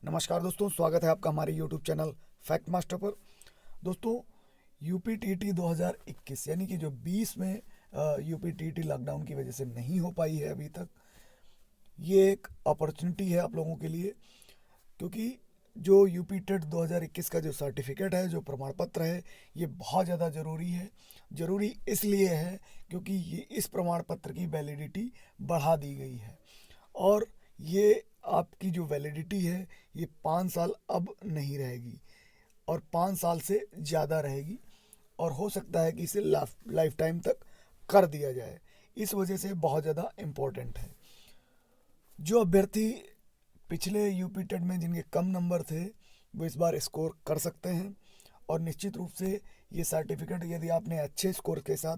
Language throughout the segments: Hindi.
नमस्कार दोस्तों, स्वागत है आपका हमारे यूट्यूब चैनल फैक्ट मास्टर पर। दोस्तों, यूपीटीटी 2021 यानी कि जो 20 में यूपीटीटी लॉकडाउन की वजह से नहीं हो पाई है अभी तक, ये एक अपॉर्चुनिटी है आप लोगों के लिए। क्योंकि जो यूपी टेट 2021 का जो सर्टिफिकेट है, जो प्रमाण पत्र है, ये बहुत ज़्यादा ज़रूरी है। ज़रूरी इसलिए है क्योंकि ये इस प्रमाण पत्र की वैलिडिटी बढ़ा दी गई है। और ये आपकी जो वैलिडिटी है, ये 5 साल अब नहीं रहेगी और 5 साल से ज़्यादा रहेगी। और हो सकता है कि इसे लाइफ टाइम तक कर दिया जाए। इस वजह से बहुत ज़्यादा इम्पोर्टेंट है। जो अभ्यर्थी पिछले यूपी टेट में जिनके कम नंबर थे, वो इस बार स्कोर कर सकते हैं। और निश्चित रूप से ये सर्टिफिकेट यदि आपने अच्छे स्कोर के साथ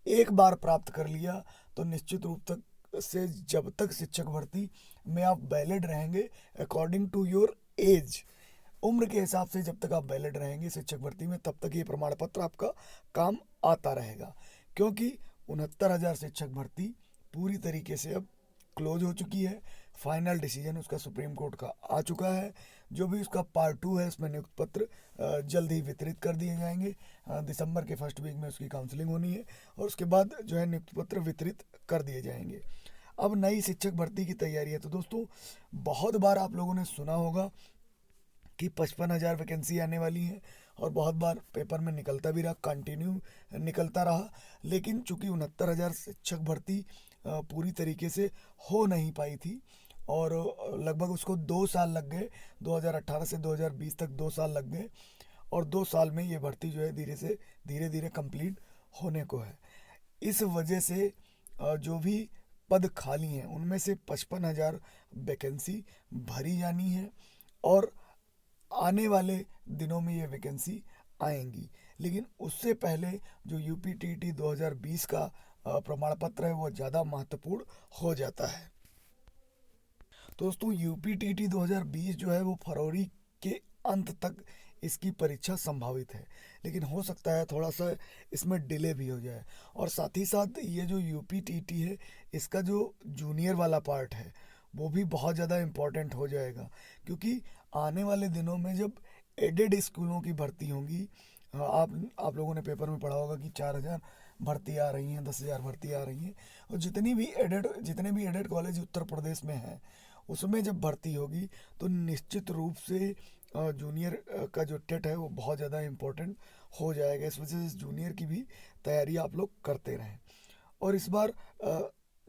एक बार प्राप्त कर लिया, तो निश्चित रूप तक से जब तक शिक्षक भर्ती में आप वैलिड रहेंगे, अकॉर्डिंग टू योर एज, उम्र के हिसाब से जब तक आप वैलिड रहेंगे शिक्षक भर्ती में, तब तक ये प्रमाण पत्र आपका काम आता रहेगा। क्योंकि 69,000 शिक्षक भर्ती पूरी तरीके से अब क्लोज हो चुकी है। फाइनल डिसीजन उसका सुप्रीम कोर्ट का आ चुका है। जो भी उसका पार्ट 2 है, उसमें नियुक्ति पत्र जल्द ही वितरित कर दिए जाएंगे। दिसंबर के फर्स्ट वीक में उसकी काउंसलिंग होनी है और उसके बाद जो है नियुक्ति पत्र वितरित कर दिए जाएंगे। अब नई शिक्षक भर्ती की तैयारी है। तो दोस्तों, बहुत बार आप लोगों ने सुना होगा कि 55,000 वैकेंसी आने वाली है और बहुत बार पेपर में निकलता भी रहा, कंटिन्यू निकलता रहा। लेकिन चूंकि 69,000 शिक्षक भर्ती पूरी तरीके से हो नहीं पाई थी और लगभग उसको 2 साल लग गए। 2018 से 2020 तक 2 साल लग गए और 2 साल में ये भर्ती जो है धीरे धीरे कंप्लीट होने को है। इस वजह से जो भी पद खाली हैं, उनमें से 55,000 वैकेंसी भरी जानी है और आने वाले दिनों में ये वैकेंसी आएंगी। लेकिन उससे पहले जो यूपीटीटी 2020 का प्रमाण पत्र है, वो ज़्यादा महत्वपूर्ण हो जाता है। दोस्तों, यूपीटीटी 2020 जो है वो फरवरी के अंत तक इसकी परीक्षा संभावित है। लेकिन हो सकता है थोड़ा सा इसमें डिले भी हो जाए। और साथ ही साथ ये जो यूपीटीटी है, इसका जो जूनियर वाला पार्ट है, वो भी बहुत ज़्यादा इम्पोर्टेंट हो जाएगा। क्योंकि आने वाले दिनों में जब एडेड स्कूलों की भर्ती होंगी, आप लोगों ने पेपर में पढ़ा होगा कि 4,000 भर्ती आ रही हैं, 10,000 भर्ती आ रही हैं। और जितने भी एडेड कॉलेज उत्तर प्रदेश में हैं, उसमें जब भर्ती होगी तो निश्चित रूप से जूनियर का जो टेट है वो बहुत ज़्यादा इम्पोर्टेंट हो जाएगा। इस वजह से जूनियर की भी तैयारी आप लोग करते रहें। और इस बार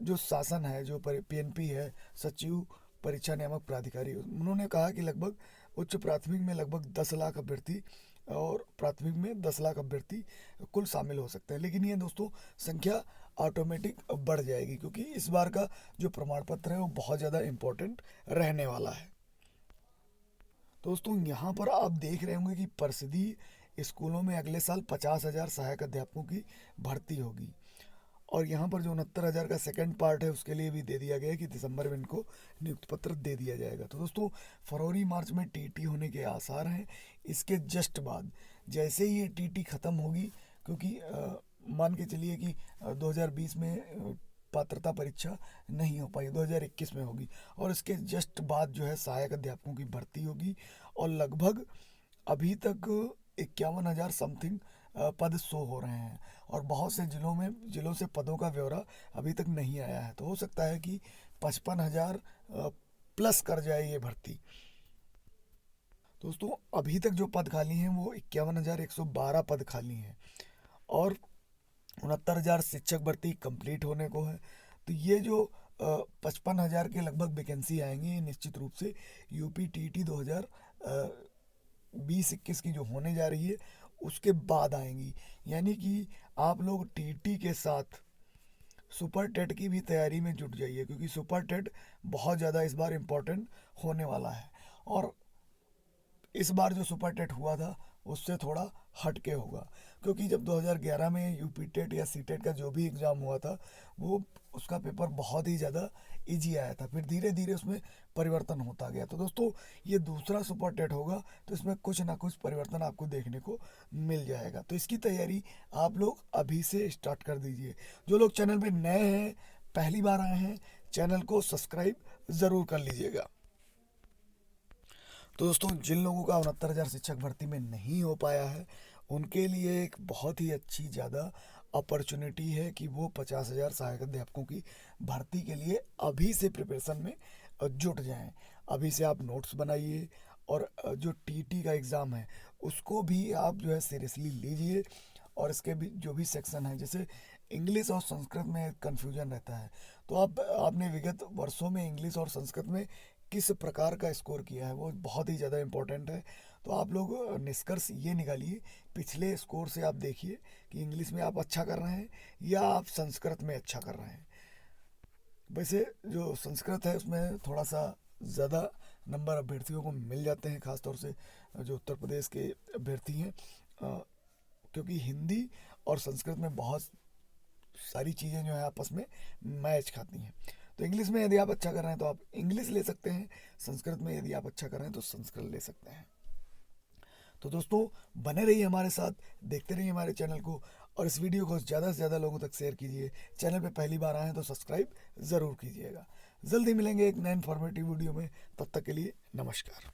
जो शासन है, जो पीएनपी है, सचिव परीक्षा नियामक प्राधिकारी, उन्होंने कहा कि लगभग उच्च प्राथमिक में लगभग 10 लाख अभ्यर्थी और प्राथमिक में 10 लाख अभ्यर्थी कुल शामिल हो सकते हैं। लेकिन ये दोस्तों संख्या ऑटोमेटिक बढ़ जाएगी, क्योंकि इस बार का जो प्रमाण पत्र है वो बहुत ज़्यादा इम्पोर्टेंट रहने वाला है। दोस्तों, यहाँ पर आप देख रहे होंगे कि परिषदीय स्कूलों में अगले साल 50,000 सहायक अध्यापकों की भर्ती होगी। और यहाँ पर जो 69,000 का सेकंड पार्ट है, उसके लिए भी दे दिया गया है कि दिसंबर में इनको नियुक्ति पत्र दे दिया जाएगा। तो दोस्तों, फरवरी मार्च में टीटी होने के आसार हैं। इसके जस्ट बाद जैसे ही ये टीटी ख़त्म होगी, क्योंकि मान के चलिए कि 2020 में पात्रता परीक्षा नहीं हो पाई, 2021 में होगी, और इसके जस्ट बाद जो है सहायक अध्यापकों की भर्ती होगी। और लगभग अभी तक 51,000 समथिंग पद शो हो रहे हैं और बहुत से जिलों से पदों का ब्यौरा अभी तक नहीं आया है। तो हो सकता है कि 55,000 प्लस कर जाए ये भर्ती। दोस्तों, अभी तक जो पद खाली हैं वो 51,112 पद खाली हैं और 69,000 शिक्षक भर्ती कंप्लीट होने को है। तो ये जो 55,000 के लगभग वैकेंसी आएंगी, ये निश्चित रूप से यूपी टीटी 2020-21 की जो होने जा रही है उसके बाद आएंगी। यानी कि आप लोग टीटी के साथ सुपर टेट की भी तैयारी में जुट जाइए, क्योंकि सुपर टेट बहुत ज़्यादा इस बार इम्पोर्टेंट होने वाला है। और इस बार जो सुपर टेट हुआ था उससे थोड़ा हटके होगा, क्योंकि जब 2011 में यूपी टेट या सी टेट का जो भी एग्ज़ाम हुआ था, वो उसका पेपर बहुत ही ज़्यादा इजी आया था। फिर धीरे धीरे उसमें परिवर्तन होता गया। तो दोस्तों, ये दूसरा सुपर टेट होगा, तो इसमें कुछ ना कुछ परिवर्तन आपको देखने को मिल जाएगा। तो इसकी तैयारी आप लोग अभी से स्टार्ट कर दीजिए। जो लोग चैनल पर नए हैं, पहली बार आए हैं, चैनल को सब्सक्राइब ज़रूर कर लीजिएगा। तो दोस्तों, जिन लोगों का 69,000 शिक्षक भर्ती में नहीं हो पाया है, उनके लिए एक बहुत ही अच्छी ज़्यादा अपॉर्चुनिटी है कि वो 50,000 सहायक अध्यापकों की भर्ती के लिए अभी से प्रिपरेशन में जुट जाएं। अभी से आप नोट्स बनाइए और जो टीटी का एग्ज़ाम है उसको भी आप जो है सीरियसली लीजिए। और इसके भी जो भी सेक्शन है, जैसे इंग्लिश और संस्कृत में कन्फ्यूजन रहता है, तो आपने विगत वर्षों में इंग्लिश और संस्कृत में किस प्रकार का स्कोर किया है वो बहुत ही ज़्यादा इम्पोर्टेंट है। तो आप लोग निष्कर्ष ये निकालिए, पिछले स्कोर से आप देखिए कि इंग्लिश में आप अच्छा कर रहे हैं या आप संस्कृत में अच्छा कर रहे हैं। वैसे जो संस्कृत है उसमें थोड़ा सा ज़्यादा नंबर अभ्यर्थियों को मिल जाते हैं, खासतौर से जो उत्तर प्रदेश के अभ्यर्थी हैं, क्योंकि हिंदी और संस्कृत में बहुत सारी चीज़ें जो है आपस में मैच खाती हैं। तो इंग्लिश में यदि आप अच्छा कर रहे हैं तो आप इंग्लिश ले सकते हैं, संस्कृत में यदि आप अच्छा कर रहे हैं तो संस्कृत ले सकते हैं। तो दोस्तों, बने रहिए हमारे साथ, देखते रहिए हमारे चैनल को और इस वीडियो को ज़्यादा से ज़्यादा लोगों तक शेयर कीजिए। चैनल पे पहली बार आए हैं तो सब्सक्राइब ज़रूर कीजिएगा। जल्दी मिलेंगे एक नए इन्फॉर्मेटिव वीडियो में, तब तक के लिए नमस्कार।